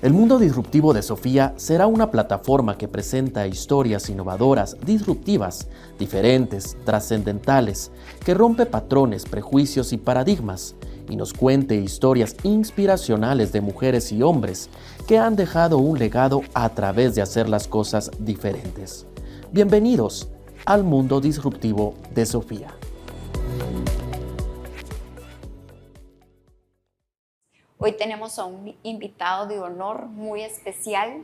El mundo disruptivo de Sofía será una plataforma que presenta historias innovadoras, disruptivas, diferentes, trascendentales, que rompe patrones, prejuicios y paradigmas, y nos cuente historias inspiracionales de mujeres y hombres que han dejado un legado a través de hacer las cosas diferentes. Bienvenidos al mundo disruptivo de Sofía. Hoy tenemos a un invitado de honor muy especial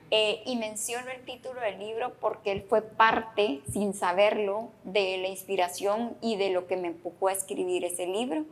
y menciono el título del libro porque él fue parte, sin saberlo, de la inspiración y de lo que me empujó a escribir ese libro.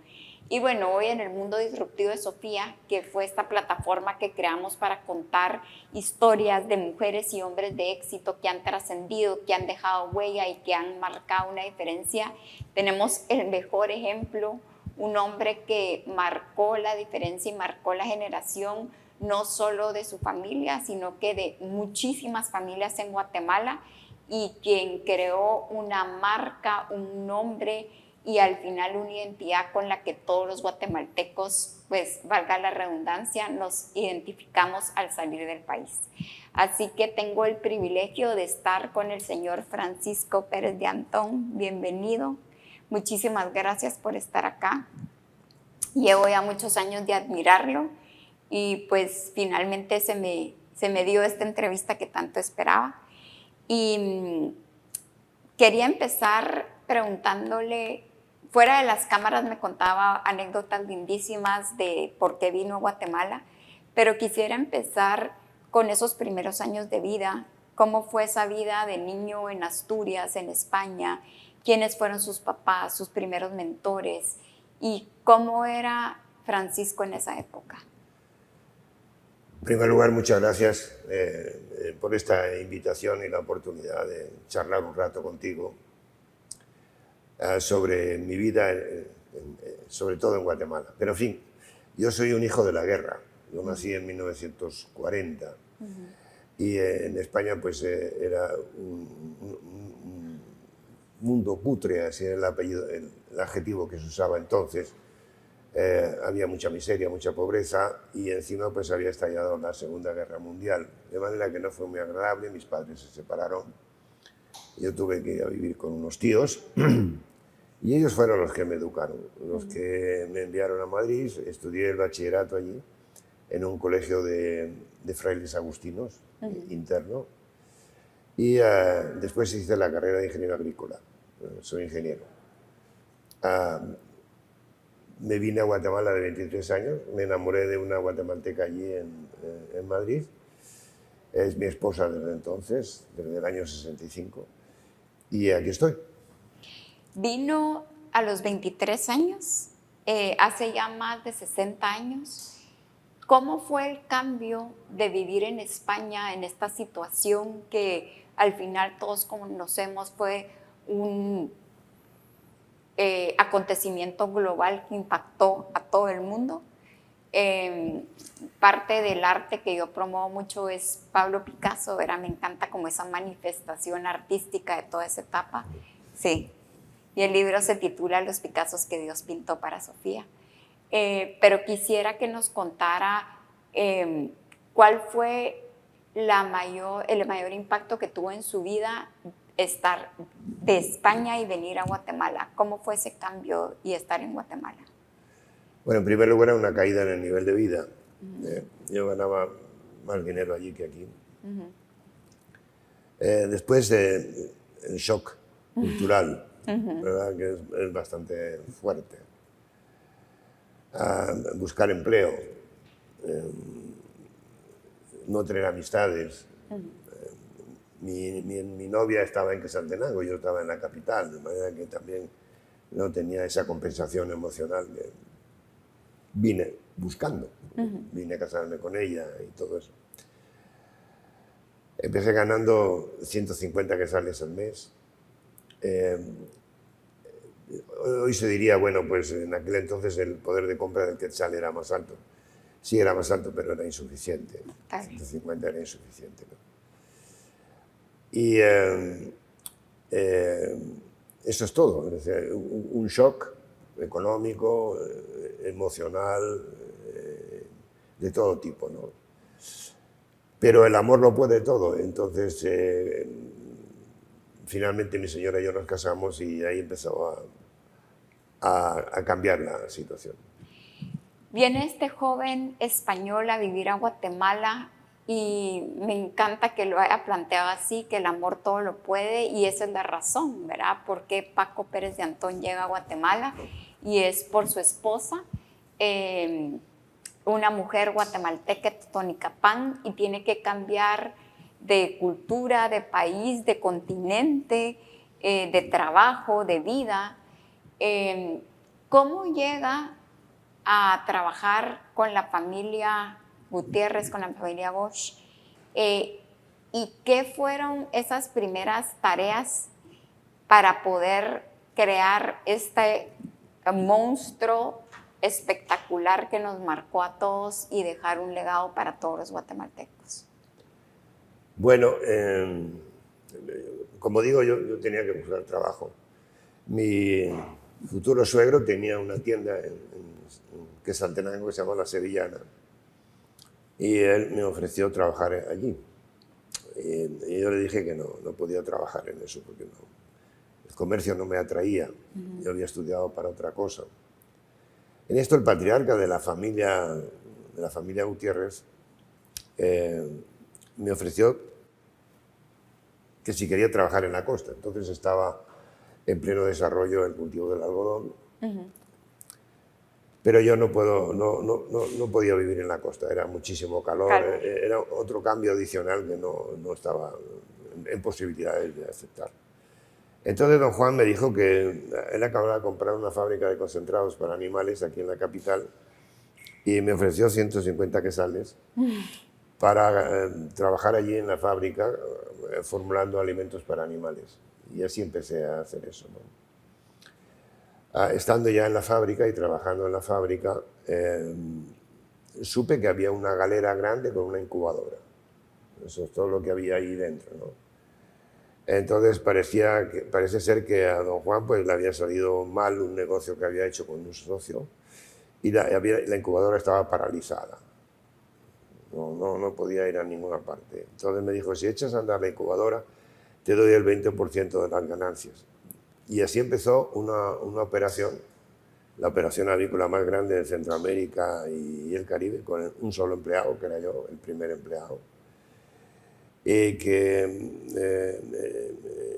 Y bueno, hoy en el mundo disruptivo de Sofía, que fue esta plataforma que creamos para contar historias de mujeres y hombres de éxito que han trascendido, que han dejado huella y que han marcado una diferencia, tenemos el mejor ejemplo, un hombre que marcó la diferencia y marcó la generación no solo de su familia, sino que de muchísimas familias en Guatemala, y quien creó una marca, un nombre y al final una identidad con la que todos los guatemaltecos, pues valga la redundancia, nos identificamos al salir del país. Así que tengo el privilegio de estar con el señor Francisco Pérez de Antón. Bienvenido. Muchísimas gracias por estar acá. Llevo ya muchos años de admirarlo y pues finalmente se me dio esta entrevista que tanto esperaba. Y quería empezar preguntándole, fuera de las cámaras me contaba anécdotas lindísimas de por qué vino a Guatemala, pero quisiera empezar con esos primeros años de vida. ¿Cómo fue esa vida de niño en Asturias, en España? ¿Quiénes fueron sus papás, sus primeros mentores? ¿Y cómo era Francisco en esa época? En primer lugar, muchas gracias por esta invitación y la oportunidad de charlar un rato contigo sobre mi vida, sobre todo en Guatemala. Pero en fin, yo soy un hijo de la guerra. Yo nací en 1940 y en España pues era un mundo cutre, así era el adjetivo que se usaba entonces. Había mucha miseria, mucha pobreza y encima pues había estallado la Segunda Guerra Mundial, de manera que no fue muy agradable. Mis padres se separaron, yo tuve que ir a vivir con unos tíos y ellos fueron los que me educaron, los que me enviaron a Madrid. Estudié el bachillerato allí en un colegio de frailes agustinos interno y después hice la carrera de ingeniero agrícola. Soy ingeniero. Me vine a Guatemala de 23 años, me enamoré de una guatemalteca allí en Madrid. Es mi esposa desde entonces, desde el año 65, y aquí estoy. Vino a los 23 años, hace ya más de 60 años. ¿Cómo fue el cambio de vivir en España en esta situación que al final todos conocemos fue un acontecimiento global que impactó a todo el mundo? Parte del arte que yo promuevo mucho es Pablo Picasso, ¿verdad? Me encanta como esa manifestación artística de toda esa etapa. Sí. Y el libro se titula Los Picassos que Dios pintó para Sofía. Pero quisiera que nos contara cuál fue el mayor impacto que tuvo en su vida estar de España y venir a Guatemala. ¿Cómo fue ese cambio y estar en Guatemala? Bueno, en primer lugar, una caída en el nivel de vida. Yo ganaba más dinero allí que aquí. Después, el shock cultural, ¿verdad? Que es bastante fuerte. Buscar empleo, no tener amistades. Mi novia estaba en Quetzaltenango, yo estaba en la capital, de manera que también no tenía esa compensación emocional que vine buscando. Vine a casarme con ella y todo eso. Empecé ganando 150 quetzales al mes. Hoy se diría, bueno, pues en aquel entonces el poder de compra del quetzal era más alto. Sí, era más alto, pero era insuficiente. 150 era insuficiente, ¿no? Y eso es todo. Es decir, un shock económico, emocional, de todo tipo, ¿no? Pero el amor lo puede todo. Entonces, finalmente mi señora y yo nos casamos y ahí empezó a cambiar la situación. Viene este joven español a vivir a Guatemala y me encanta que lo haya planteado así, que el amor todo lo puede, y esa es la razón, ¿verdad? Por qué Paco Pérez de Antón llega a Guatemala, y es por su esposa, una mujer guatemalteca, Tónica Pan, y tiene que cambiar de cultura, de país, de continente, de trabajo, de vida. ¿Cómo llega a trabajar con la familia Gutiérrez, con la familia Bosch? ¿Y qué fueron esas primeras tareas para poder crear este monstruo espectacular que nos marcó a todos y dejar un legado para todos los guatemaltecos? Bueno, como digo, yo tenía que buscar trabajo. Mi futuro suegro tenía una tienda en Quesaltenango que se llama La Sevillana, y él me ofreció trabajar allí. Y yo le dije que no podía trabajar en eso porque el comercio no me atraía. Yo había estudiado para otra cosa. En esto el patriarca de la familia Gutiérrez me ofreció que si quería trabajar en la costa. Entonces estaba en pleno desarrollo el cultivo del algodón. Pero yo no podía vivir en la costa, era muchísimo calor, era otro cambio adicional que no estaba en posibilidades de aceptar. Entonces don Juan me dijo que él acababa de comprar una fábrica de concentrados para animales aquí en la capital y me ofreció 150 quetzales para trabajar allí en la fábrica formulando alimentos para animales. Y así empecé a hacer eso, ¿no? Estando ya en la fábrica y trabajando en la fábrica, supe que había una galera grande con una incubadora. Eso es todo lo que había ahí dentro, ¿no? Entonces parece ser que a don Juan pues, le había salido mal un negocio que había hecho con un socio y la incubadora estaba paralizada. No podía ir a ninguna parte. Entonces me dijo, si echas a andar la incubadora, te doy el 20% de las ganancias. Y así empezó una operación, la operación avícola más grande de Centroamérica y el Caribe, con un solo empleado, que era yo, el primer empleado. Y que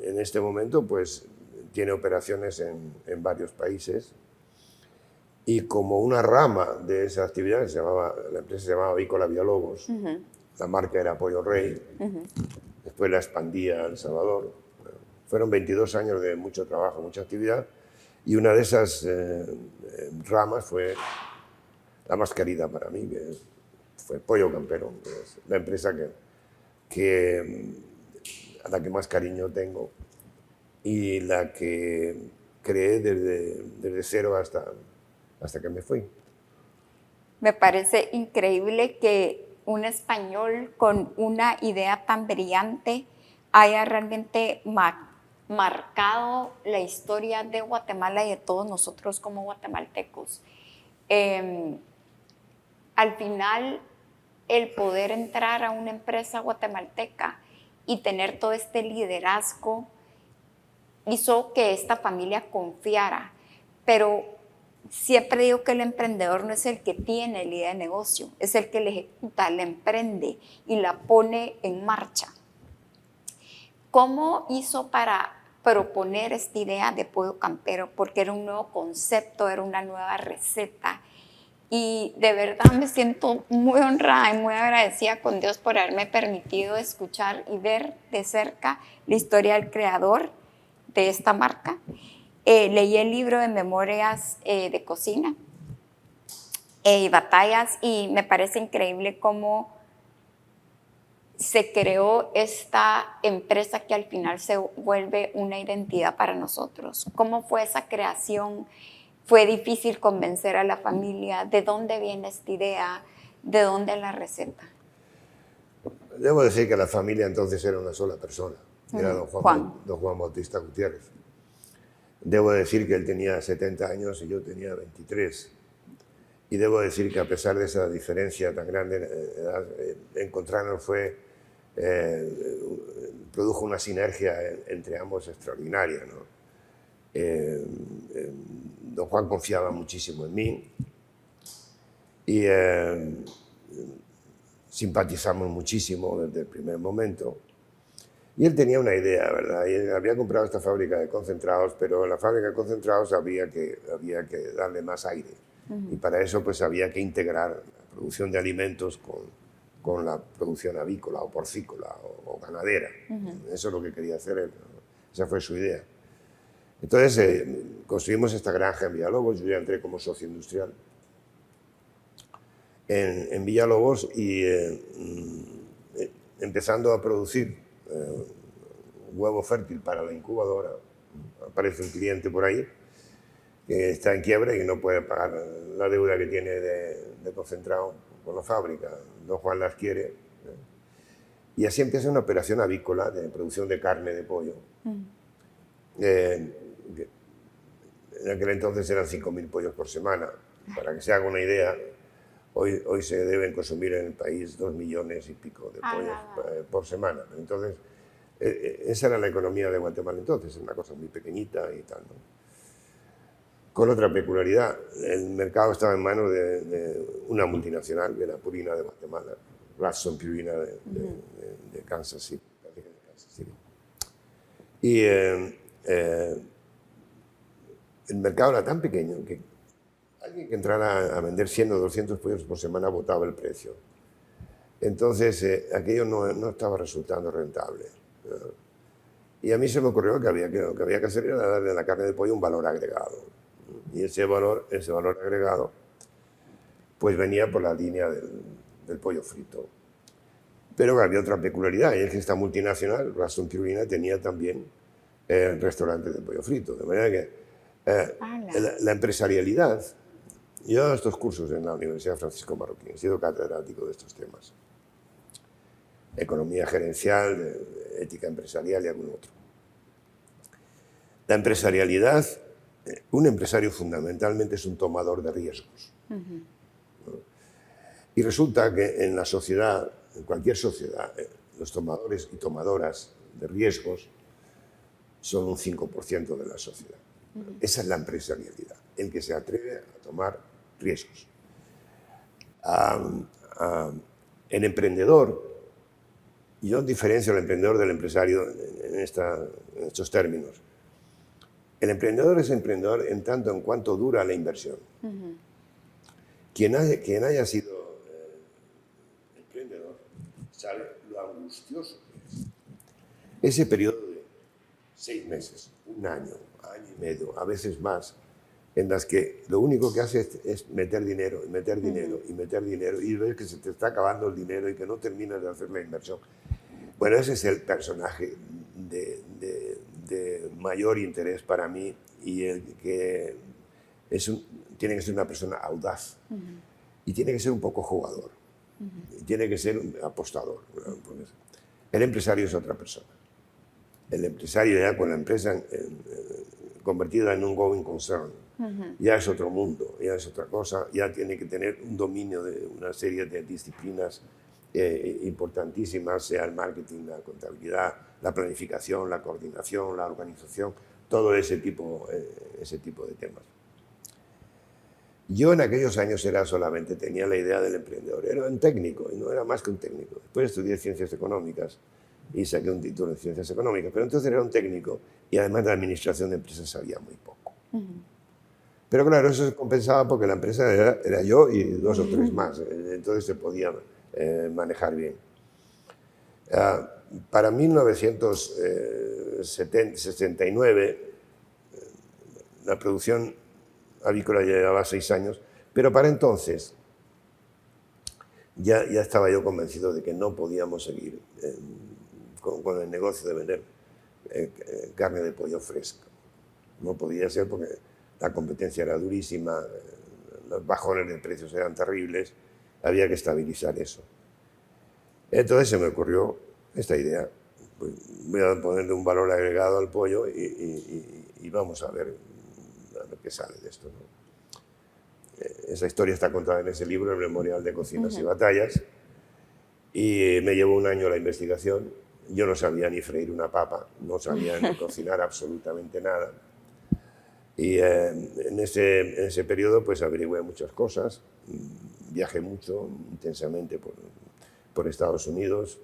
en este momento pues, tiene operaciones en varios países. Y como una rama de esa actividad, la empresa se llamaba Avícola Villalobos, la marca era Pollo Rey, después la expandí a El Salvador. Fueron 22 años de mucho trabajo, mucha actividad, y una de esas ramas fue la más querida para mí, que fue Pollo Campero, que es la empresa a la que más cariño tengo y la que creé desde cero hasta que me fui. Me parece increíble que un español con una idea tan brillante haya realmente marcado la historia de Guatemala y de todos nosotros como guatemaltecos. Al final, el poder entrar a una empresa guatemalteca y tener todo este liderazgo hizo que esta familia confiara, pero siempre digo que el emprendedor no es el que tiene la idea de negocio, es el que la ejecuta, la emprende y la pone en marcha. ¿Cómo hizo para proponer esta idea de Pollo Campero? Porque era un nuevo concepto, era una nueva receta. Y de verdad me siento muy honrada y muy agradecida con Dios por haberme permitido escuchar y ver de cerca la historia del creador de esta marca. Leí el libro de memorias de cocina y batallas, y me parece increíble cómo se creó esta empresa que al final se vuelve una identidad para nosotros. ¿Cómo fue esa creación? ¿Fue difícil convencer a la familia? ¿De dónde viene esta idea? ¿De dónde la receta? Debo decir que la familia entonces era una sola persona. Era don Juan Bautista Gutiérrez. Debo decir que él tenía 70 años y yo tenía 23. Y debo decir que a pesar de esa diferencia tan grande, encontrarnos produjo una sinergia entre ambos extraordinaria, ¿no? Don Juan confiaba muchísimo en mí y simpatizamos muchísimo desde el primer momento. Y él tenía una idea, ¿verdad? Y él había comprado esta fábrica de concentrados, pero en la fábrica de concentrados había que darle más aire. Y para eso pues había que integrar la producción de alimentos con la producción avícola o porcícola o ganadera. Eso es lo que quería hacer él, ¿no? Esa fue su idea. Entonces construimos esta granja en Villalobos. Yo ya entré como socio industrial en Villalobos y empezando a producir huevo fértil para la incubadora. Aparece un cliente por ahí que está en quiebra y no puede pagar la deuda que tiene de concentrado con la fábrica. Don Juan las quiere. Y así empieza una operación avícola de producción de carne de pollo. En aquel entonces eran 5.000 pollos por semana. Para que se haga una idea, hoy se deben consumir en el país 2 millones y pico de pollos por semana. Entonces, esa era la economía de Guatemala entonces, una cosa muy pequeñita y tal, ¿no? Con otra peculiaridad, el mercado estaba en manos de una multinacional, que era Purina de Guatemala, Ralston Purina de Kansas City. Y el mercado era tan pequeño que alguien que entrara a vender 100 o 200 pollos por semana botaba el precio. Entonces, aquello no estaba resultando rentable. Y a mí se me ocurrió que había que hacer era darle a la carne de pollo un valor agregado. Y ese valor agregado pues venía por la línea del pollo frito. Pero había otra peculiaridad, y es que esta multinacional, Ralston Purina, tenía también restaurantes de pollo frito. De manera que la empresarialidad... Yo he dado estos cursos en la Universidad Francisco Marroquín, he sido catedrático de estos temas. Economía gerencial, ética empresarial y algún otro. La empresarialidad, un empresario fundamentalmente es un tomador de riesgos. ¿No? Y resulta que en la sociedad, en cualquier sociedad, los tomadores y tomadoras de riesgos son un 5% de la sociedad. Esa es la empresarialidad, el que se atreve a tomar riesgos. El emprendedor, yo diferencio al emprendedor del empresario en estos términos. El emprendedor es emprendedor en tanto en cuanto dura la inversión. Quien haya sido emprendedor sabe lo angustioso que es. Ese periodo de 6 meses, un año, año y medio, a veces más, en las que lo único que hace es meter dinero, y meter dinero, y meter dinero, y ves que se te está acabando el dinero y que no terminas de hacer la inversión. Bueno, ese es el personaje de mayor interés para mí y el que tiene que ser una persona audaz y tiene que ser un poco jugador, y tiene que ser un apostador. El empresario es otra persona. El empresario ya con la empresa convertida en un going concern, ya es otro mundo, ya es otra cosa, ya tiene que tener un dominio de una serie de disciplinas importantísimas, sea el marketing, la contabilidad, la planificación, la coordinación, la organización, todo ese tipo de temas. Yo en aquellos años tenía la idea del emprendedor, era un técnico y no era más que un técnico. Después estudié ciencias económicas y saqué un título en ciencias económicas, pero entonces era un técnico y además de administración de empresas sabía muy poco. Pero claro, eso se compensaba porque la empresa era yo y 2 o 3 más, entonces se podía manejar bien. Para 1969 la producción avícola ya llevaba 6 años, pero para entonces ya estaba yo convencido de que no podíamos seguir con el negocio de vender carne de pollo fresca. No podía ser porque la competencia era durísima, los bajones de precios eran terribles, había que estabilizar eso. Entonces se me ocurrió esta idea, pues voy a ponerle un valor agregado al pollo y vamos a ver qué sale de esto, ¿no? Esa historia está contada en ese libro, el Memorial de Cocinas y Batallas, y me llevó un año la investigación. Yo no sabía ni freír una papa, no sabía ni cocinar absolutamente nada. Y en ese periodo pues averigüé muchas cosas, viajé mucho, intensamente por Estados Unidos.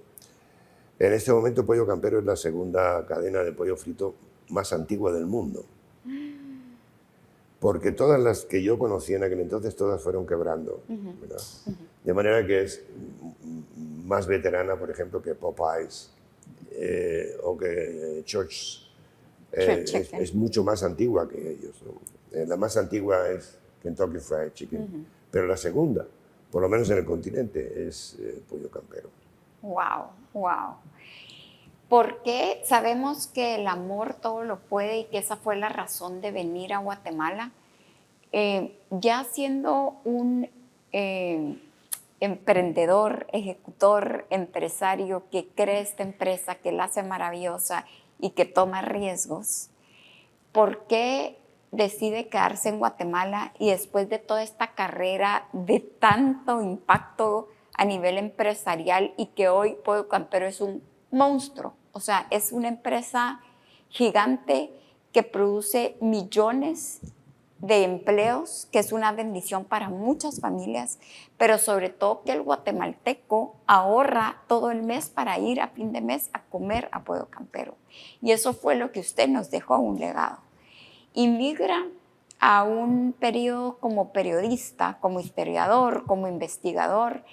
En este momento Pollo Campero es la segunda cadena de pollo frito más antigua del mundo. Porque todas las que yo conocí en aquel entonces, todas fueron quebrando, ¿verdad? De manera que es más veterana, por ejemplo, que Popeyes o que Church. Es mucho más antigua que ellos, ¿no? La más antigua es Kentucky Fried Chicken, pero la segunda, por lo menos en el continente, es Pollo Campero. Wow, wow. Porque sabemos que el amor todo lo puede y que esa fue la razón de venir a Guatemala. Ya siendo un emprendedor, ejecutor, empresario que cree esta empresa, que la hace maravillosa y que toma riesgos, ¿por qué decide quedarse en Guatemala y después de toda esta carrera de tanto impacto a nivel empresarial y que hoy Pollo Campero es un monstruo? O sea, es una empresa gigante que produce millones de empleos, que es una bendición para muchas familias, pero sobre todo que el guatemalteco ahorra todo el mes para ir a fin de mes a comer a Pollo Campero. Y eso fue lo que usted nos dejó, un legado. Inmigra a un periodo como periodista, como historiador, como investigador,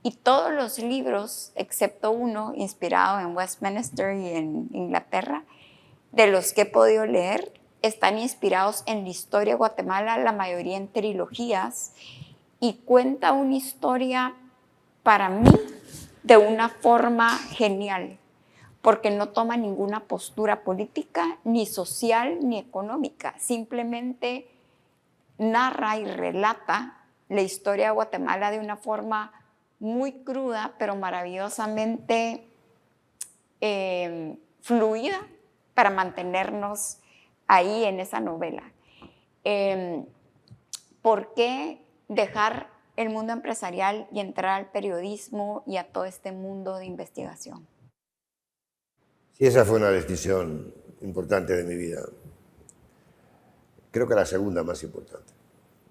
y todos los libros, excepto uno inspirado en Westminster y en Inglaterra, de los que he podido leer, están inspirados en la historia de Guatemala, la mayoría en trilogías, y cuenta una historia, para mí, de una forma genial, porque no toma ninguna postura política, ni social, ni económica. Simplemente narra y relata la historia de Guatemala de una forma muy cruda, pero maravillosamente fluida para mantenernos ahí en esa novela. ¿Por qué dejar el mundo empresarial y entrar al periodismo y a todo este mundo de investigación? Sí, esa fue una decisión importante de mi vida. Creo que la segunda más importante.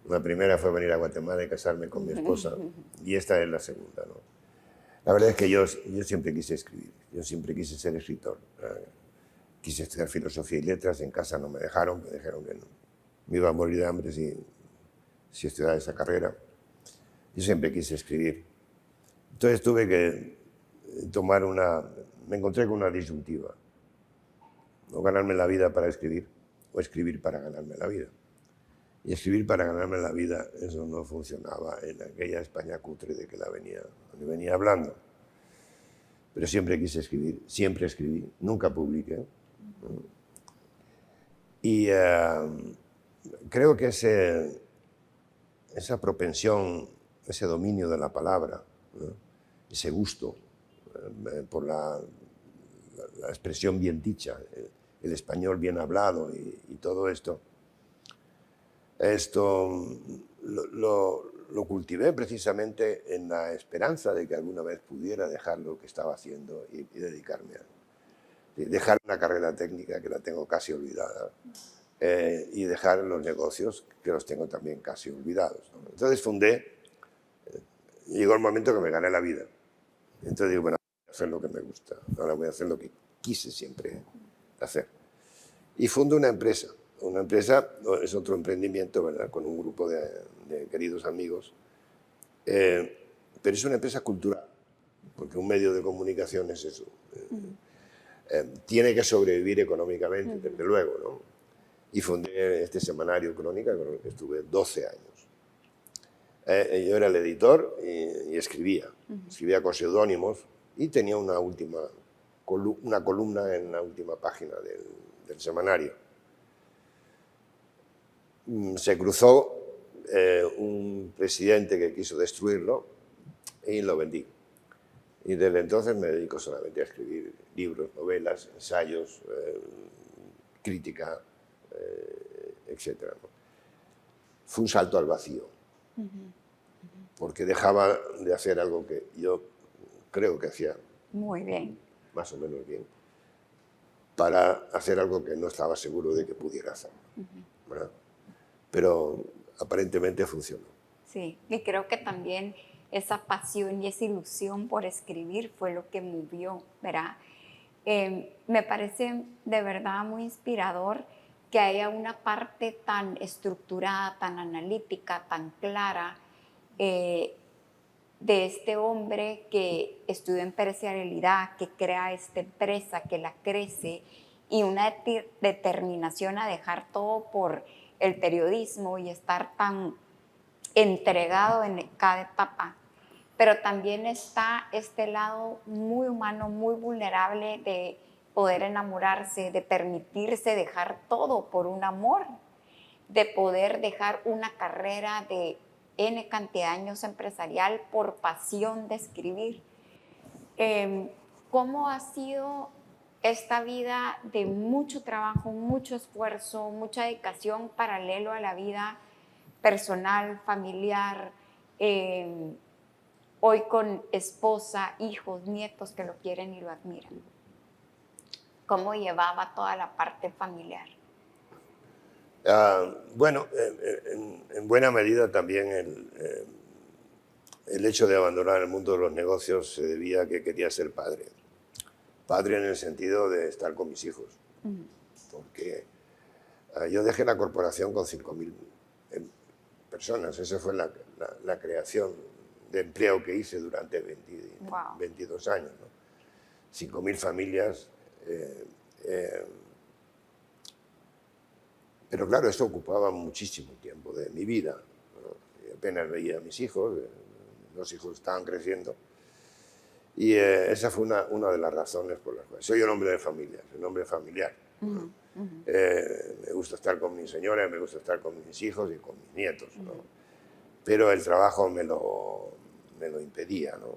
La primera fue venir a Guatemala y casarme con mi esposa, y esta es la segunda, ¿no? La verdad es que yo siempre quise escribir, yo siempre quise ser escritor. Quise estudiar filosofía y letras, en casa no me dejaron, me dijeron que no. Me iba a morir de hambre si estudiaba esa carrera. Yo siempre quise escribir. Entonces tuve que me encontré con una disyuntiva. O ganarme la vida para escribir, o escribir para ganarme la vida. Y escribir para ganarme la vida, eso no funcionaba en aquella España cutre de que venía hablando. Pero siempre quise escribir, siempre escribí, nunca publiqué. Y creo que esa propensión, ese dominio de la palabra, ¿no? Ese gusto por la expresión bien dicha, el español bien hablado y todo esto, lo cultivé precisamente en la esperanza de que alguna vez pudiera dejar lo que estaba haciendo y dedicarme a dejar una carrera técnica que la tengo casi olvidada y dejar los negocios que los tengo también casi olvidados, ¿no? Entonces llegó el momento que me gané la vida. Entonces digo, bueno, voy a hacer lo que me gusta, ahora voy a hacer lo que quise siempre hacer. Y fundé una empresa. Una empresa es otro emprendimiento, ¿verdad?, con un grupo de queridos amigos, pero es una empresa cultural, porque un medio de comunicación es eso. Tiene que sobrevivir económicamente, desde luego, ¿no? Y fundé este semanario Crónica, con el que estuve 12 años. Yo era el editor y escribía con seudónimos, y tenía una columna en la última página del semanario. Se cruzó un presidente que quiso destruirlo y lo vendí. Y desde entonces me dedico solamente a escribir libros, novelas, ensayos, crítica, etc. Fue un salto al vacío. porque dejaba de hacer algo que yo creo que hacía Muy bien. más o menos bien, para hacer algo que no estaba seguro de que pudiera hacer, ¿verdad? Pero aparentemente funcionó. Sí, y creo que también esa pasión y esa ilusión por escribir fue lo que movió, ¿verdad? Me parece de verdad muy inspirador que haya una parte tan estructurada, tan analítica, tan clara eh, de este hombre que estudia empresarialidad, que crea esta empresa, que la crece y una determinación a dejar todo por el periodismo y estar tan entregado en cada etapa. Pero también está este lado muy humano, muy vulnerable de poder enamorarse, de permitirse dejar todo por un amor, de poder dejar una carrera de N cantidad de años empresarial por pasión de escribir. ¿Cómo ha sido esta vida de mucho trabajo, mucho esfuerzo, mucha dedicación paralelo a la vida personal, familiar, hoy con esposa, hijos, nietos que lo quieren y lo admiran? ¿Cómo llevaba toda la parte familiar? Bueno, en buena medida también el hecho de abandonar el mundo de los negocios se debía a que quería ser padre. Padre en el sentido de estar con mis hijos. Porque yo dejé la corporación con 5.000 personas. Esa fue la creación de empleo que hice durante 22 años, ¿no? 5.000 familias. Pero claro, esto ocupaba muchísimo tiempo de mi vida, ¿no? Y apenas veía a mis hijos, los hijos estaban creciendo. Y esa fue una de las razones por las cuales. Soy un hombre de familia, soy un hombre familiar. ¿No? Me gusta estar con mi señora, me gusta estar con mis hijos y con mis nietos, ¿no? Pero el trabajo me lo impedía, ¿no?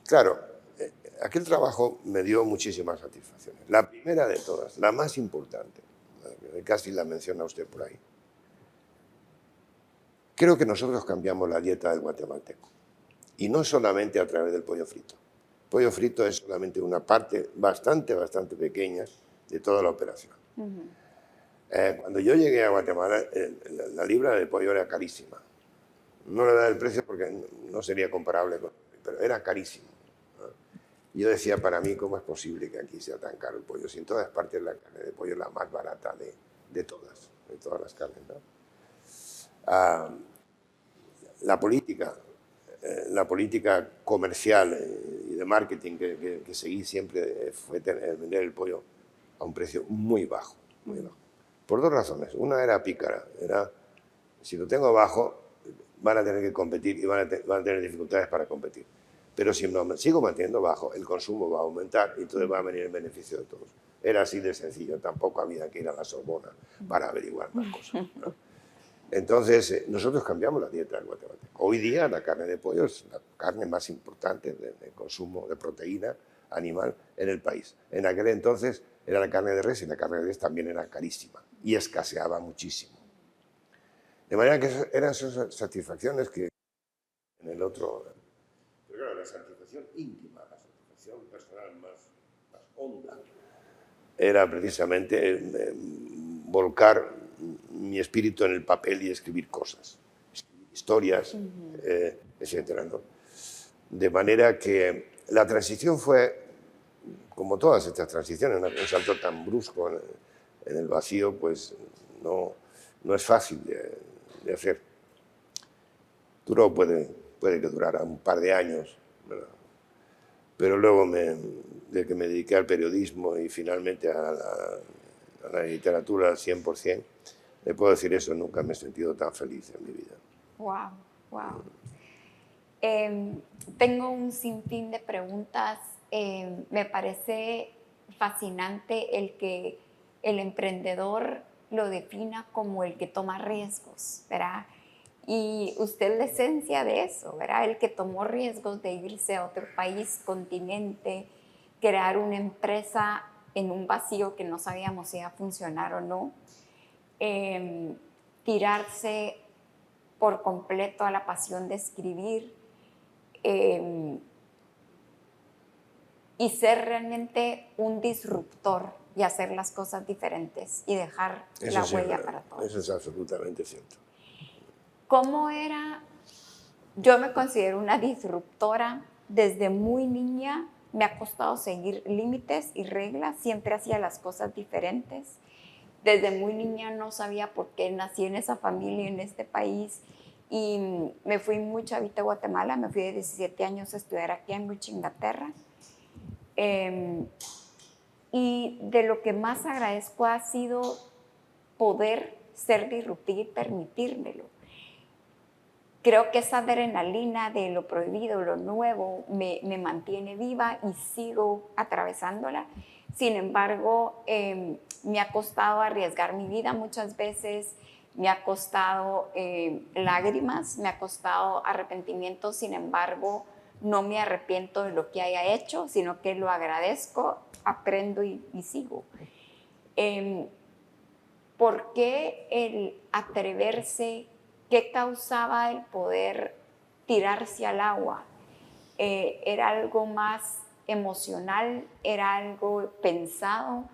Claro, aquel trabajo me dio muchísimas satisfacciones. La primera de todas, la más importante, casi la menciona usted por ahí. Creo que nosotros cambiamos la dieta del guatemalteco. Y no solamente a través del pollo frito. El pollo frito es solamente una parte bastante pequeña de toda la operación. Cuando yo llegué a Guatemala, la libra de pollo era carísima. No le da el precio porque no sería comparable, pero era carísimo, ¿no? Yo decía, para mí, ¿cómo es posible que aquí sea tan caro el pollo? Si en todas partes la carne de pollo es la más barata de todas las carnes, ¿no? La política comercial y de marketing que seguí siempre fue vender el pollo a un precio muy bajo, muy bajo. Por dos razones. Una era pícara, era si lo tengo bajo van a tener que competir y van a tener dificultades para competir. Pero si lo sigo manteniendo bajo, el consumo va a aumentar y entonces va a venir en beneficio de todos. Era así de sencillo, tampoco había que ir a la Sorbona para averiguar más cosas, ¿no? Entonces, nosotros cambiamos la dieta del guatemalteco. Hoy día la carne de pollo es la carne más importante de consumo de proteína animal en el país. En aquel entonces era la carne de res y la carne de res también era carísima y escaseaba muchísimo. De manera que eran esas satisfacciones que en el otro... Pero claro, la satisfacción íntima, la satisfacción personal más honda, era precisamente volcar mi espíritu en el papel y escribir cosas, escribir historias, etcétera, ¿no? De manera que la transición fue, como todas estas transiciones, un salto tan brusco en el vacío, pues no es fácil de hacer. Duró, puede que durara un par de años, ¿verdad? Pero luego, de que me dediqué al periodismo y finalmente a la literatura al 100%, le puedo decir eso, nunca me he sentido tan feliz en mi vida. Wow, wow. Tengo un sinfín de preguntas. Me parece fascinante el que el emprendedor lo defina como el que toma riesgos, ¿verdad? Y usted es la esencia de eso, ¿verdad? El que tomó riesgos de irse a otro país, continente, crear una empresa en un vacío que no sabíamos si iba a funcionar o no, tirarse por completo a la pasión de escribir y ser realmente un disruptor y hacer las cosas diferentes y dejar la huella para todos. Eso es absolutamente cierto. ¿Cómo era? Yo me considero una disruptora. Desde muy niña me ha costado seguir límites y reglas, siempre hacía las cosas diferentes. Desde muy niña no sabía por qué nací en esa familia, en este país, y me fui muy chavita a Guatemala, me fui de 17 años a estudiar a Cambridge, Inglaterra. Y de lo que más agradezco ha sido poder ser disruptiva y permitírmelo. Creo que esa adrenalina de lo prohibido, lo nuevo, me mantiene viva y sigo atravesándola. Sin embargo, me ha costado arriesgar mi vida muchas veces, me ha costado lágrimas, me ha costado arrepentimiento. Sin embargo, no me arrepiento de lo que haya hecho, sino que lo agradezco, aprendo y sigo. ¿Por qué el atreverse? ¿Qué causaba el poder tirarse al agua? ¿Era algo más emocional? ¿Era algo pensado?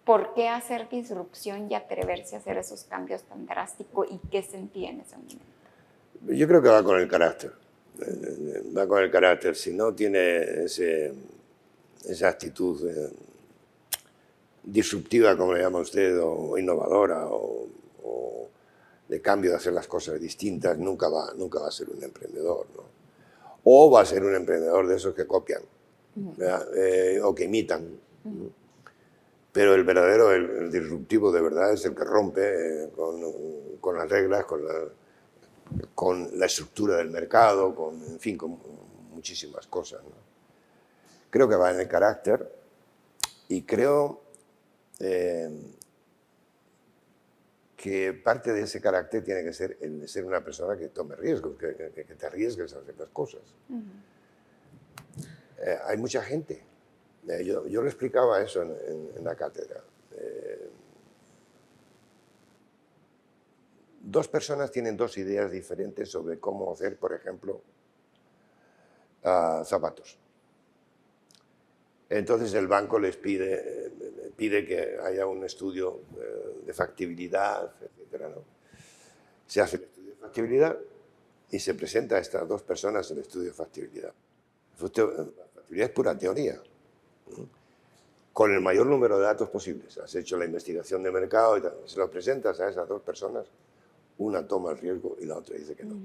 ¿Por qué hacer disrupción y atreverse a hacer esos cambios tan drásticos? ¿Y qué sentía en ese momento? Yo creo que va con el carácter. Va con el carácter. Si no tiene esa actitud disruptiva, como le llama usted, o innovadora, o de cambio, de hacer las cosas distintas, nunca va a ser un emprendedor, ¿no? O va a ser un emprendedor de esos que copian, o que imitan. Pero el verdadero, el disruptivo de verdad es el que rompe con las reglas, con la estructura del mercado, en fin, con muchísimas cosas, ¿no? Creo que va en el carácter y creo que parte de ese carácter tiene que ser el de ser una persona que tome riesgos, que te arriesgues a hacer las cosas. Hay mucha gente, yo le explicaba eso en la cátedra. Dos personas tienen dos ideas diferentes sobre cómo hacer, por ejemplo, zapatos. Entonces el banco les pide que haya un estudio de factibilidad, etc., ¿no? Se hace el estudio de factibilidad y se presenta a estas dos personas el estudio de factibilidad. La factibilidad es pura teoría, ¿no? Con el mayor número de datos posibles. Has hecho la investigación de mercado y tal. Se lo presentas a esas dos personas, una toma el riesgo y la otra dice que no.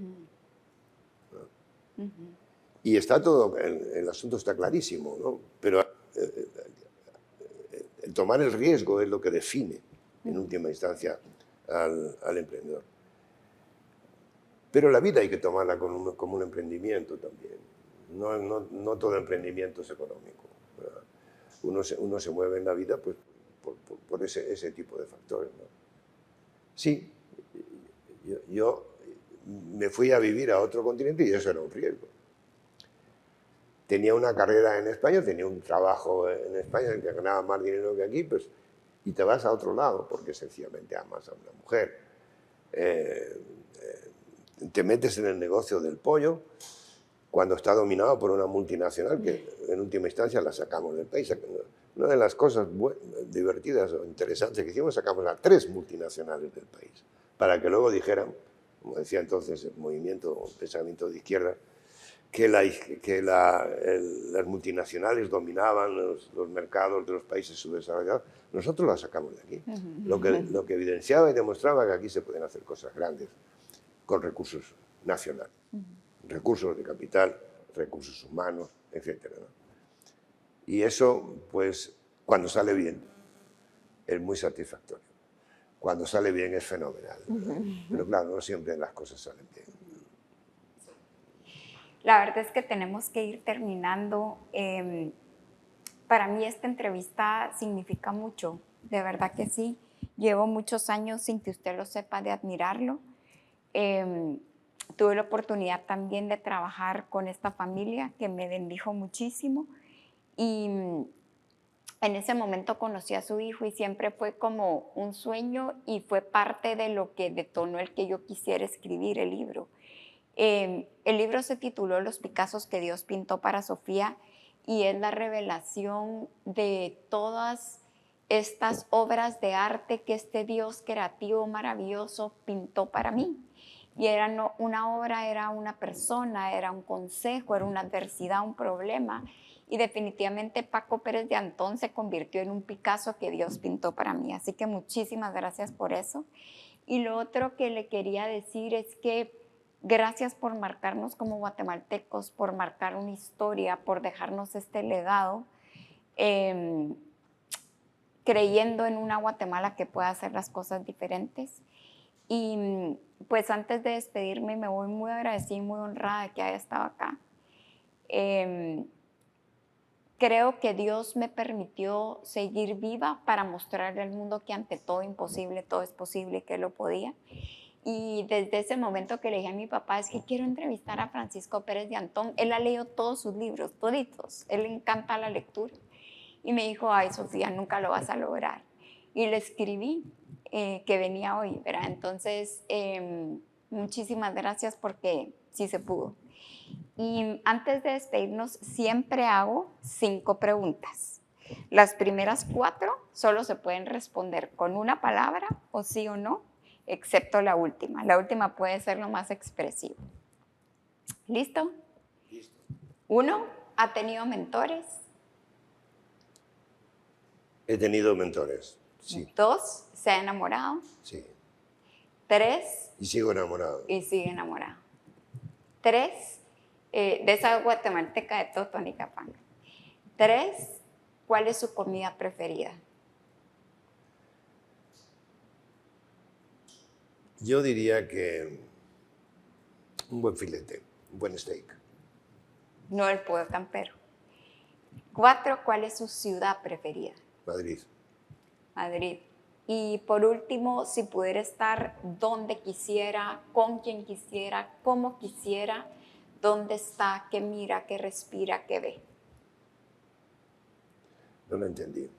¿No? Y está todo, el asunto está clarísimo, ¿no? Pero el tomar el riesgo es lo que define, en última instancia, al emprendedor. Pero la vida hay que tomarla como un emprendimiento también. No todo emprendimiento es económico, ¿verdad? Uno se mueve en la vida pues, por ese tipo de factores, ¿no? Sí, yo me fui a vivir a otro continente y eso era un riesgo. Tenía una carrera en España, tenía un trabajo en España en el que ganaba más dinero que aquí, pues, y te vas a otro lado porque sencillamente amas a una mujer. Te metes en el negocio del pollo cuando está dominado por una multinacional que en última instancia la sacamos del país. Una de las cosas divertidas o interesantes que hicimos, sacamos a 3 multinacionales del país para que luego dijeran, como decía entonces el pensamiento de izquierda, que las multinacionales dominaban los mercados de los países subdesarrollados. Nosotros las sacamos de aquí. Lo que evidenciaba y demostraba que aquí se pueden hacer cosas grandes con recursos nacionales. Recursos de capital, recursos humanos, etc., ¿no? Y eso, pues, cuando sale bien, es muy satisfactorio. Cuando sale bien es fenomenal, ¿verdad? Pero claro, no siempre las cosas salen bien. La verdad es que tenemos que ir terminando. Para mí esta entrevista significa mucho, de verdad que sí. Llevo muchos años, sin que usted lo sepa, de admirarlo. Tuve la oportunidad también de trabajar con esta familia que me bendijo muchísimo y En ese momento conocí a su hijo y siempre fue como un sueño y fue parte de lo que detonó el que yo quisiera escribir el libro. El libro se tituló Los Picassos que Dios pintó para Sofía y es la revelación de todas estas obras de arte que este Dios creativo, maravilloso, pintó para mí. Y una obra, era una persona, era un consejo, era una adversidad, un problema. Y definitivamente Paco Pérez de Antón se convirtió en un Picasso que Dios pintó para mí. Así que muchísimas gracias por eso. Y lo otro que le quería decir es que gracias por marcarnos como guatemaltecos, por marcar una historia, por dejarnos este legado, creyendo en una Guatemala que pueda hacer las cosas diferentes. Y pues antes de despedirme me voy muy agradecida y muy honrada de que haya estado acá. Creo que Dios me permitió seguir viva para mostrarle al mundo que ante todo imposible, todo es posible, que Él lo podía. Y desde ese momento que le dije a mi papá, es que quiero entrevistar a Francisco Pérez de Antón, él ha leído todos sus libros, toditos, él le encanta la lectura. Y me dijo, ay Sofía, nunca lo vas a lograr. Y le escribí que venía hoy, ¿verdad? Entonces, muchísimas gracias porque sí se pudo. Y antes de despedirnos, siempre hago 5 preguntas. Las primeras 4 solo se pueden responder con una palabra o sí o no, excepto la última. La última puede ser lo más expresivo. ¿Listo? Listo. 1, ¿ha tenido mentores? He tenido mentores, sí. 2, ¿se ha enamorado? Sí. 3, Y sigo enamorado. y sigue enamorado. 3, de esa guatemalteca de Totonicapán. 3, ¿cuál es su comida preferida? Yo diría que un buen filete, un buen steak. No el pollo campero. 4, ¿cuál es su ciudad preferida? Madrid. Madrid. Y por último, si pudiera estar donde quisiera, con quien quisiera, como quisiera, ¿dónde está? ¿Qué mira? ¿Qué respira? ¿Qué ve? No lo entendí.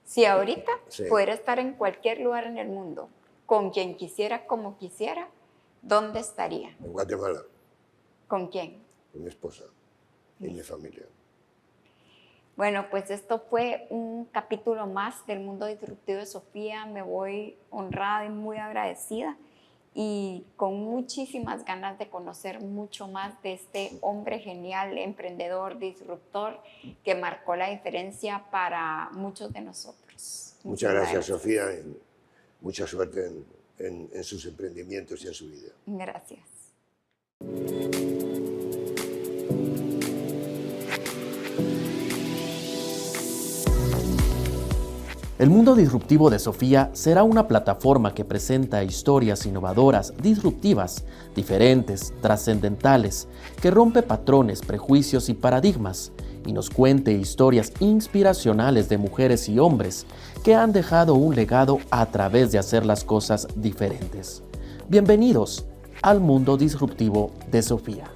Si ahorita Sí. pudiera estar en cualquier lugar en el mundo, con quien quisiera, como quisiera, ¿dónde estaría? En Guatemala, ¿Con quién? con mi esposa y mi familia. Bueno, pues esto fue un capítulo más del Mundo Disruptivo de Sofía. Me voy honrada y muy agradecida y con muchísimas ganas de conocer mucho más de este hombre genial, emprendedor, disruptor, que marcó la diferencia para muchos de nosotros. Muchas gracias, Sofía. Y mucha suerte en sus emprendimientos y en su vida. Gracias. El Mundo Disruptivo de Sofía será una plataforma que presenta historias innovadoras, disruptivas, diferentes, trascendentales, que rompe patrones, prejuicios y paradigmas, y nos cuente historias inspiracionales de mujeres y hombres que han dejado un legado a través de hacer las cosas diferentes. Bienvenidos al Mundo Disruptivo de Sofía.